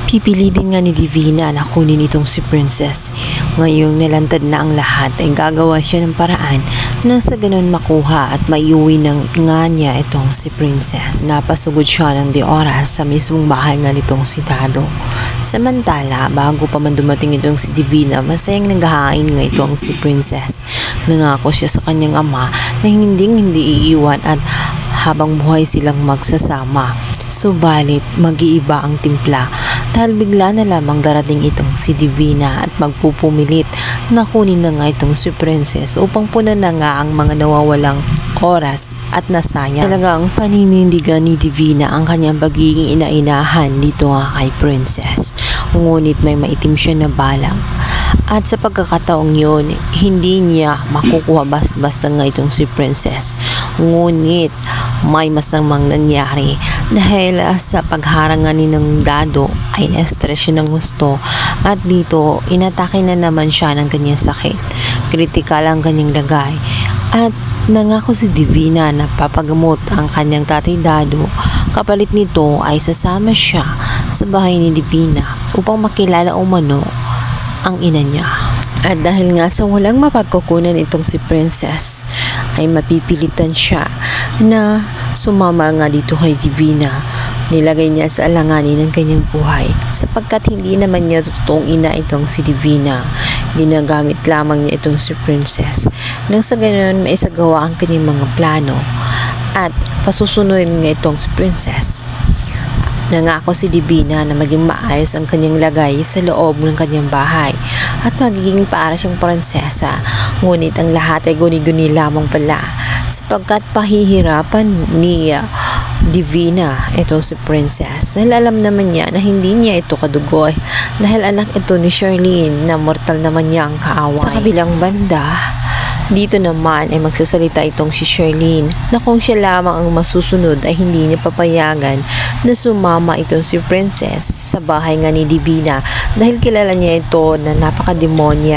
Pipilitin nga ni Divina na kunin itong si Princess. Ngayong nalantad na ang lahat ay gagawa siya ng paraan nang sa ganun makuha at maiuwi ng nga niya itong si Princess. Napasugod siya ng di oras sa mismong bahay nga nitong si Dado. Samantala, bago pa man dumating itong si Divina, masayang naghahain nga itong si Princess. Nangako siya sa kanyang ama na hindi iiwan at habang buhay silang magsasama. Subalit, mag-iiba ang timpla dahil bigla na lamang darating itong si Divina at magpupumilit na kunin na nga itong si Princess upang punan na nga ang mga nawawalang oras at nasayang. Talagang paninindigan ni Divina ang kanyang pagiging inainahan dito nga kay Princess. Ngunit may maitim siya na balang. At sa pagkakataong yun, hindi niya makukuha basta nga itong si Princess. Ngunit may masamang nangyari dahil sa pagharangan ni ng Dado ay na-stress siya ng gusto at dito inatake na naman siya ng kanyang sakit. Kritikal ang kanyang lagay at nangako si Divina na papagamot ang kanyang tatay Dado. Kapalit nito ay sasama siya sa bahay ni Divina upang makilala umano ang ina niya. At dahil nga sa walang mapagkukunan itong si Princess ay mapipilitan siya na sumama nga dito kay Divina. Nilagay niya sa alanganin ng kanyang buhay sapagkat hindi naman niya totoong ina itong si Divina. Ginagamit lamang niya itong si Princess nang sa ganoon maisagawa ang kanyang mga plano at pasusunodin nga itong si Princess. Nangako si Divina na maging maayos ang kanyang lagay sa loob ng kanyang bahay at magiging para siyang prinsesa. Ngunit ang lahat ay guni-guni lamang pala sapagkat pahihirapan ni Divina itong si Princess. Dahil alam naman niya na hindi niya ito kadugoy dahil anak ito ni Charlene na mortal naman niya ang kaaway. Sa kabilang banda, dito naman ay magsasalita itong si Charlene na kung siya lamang ang masusunod ay hindi niya papayagan na sumama itong si Princess sa bahay nga ni Divina dahil kilala niya ito na napakademonya.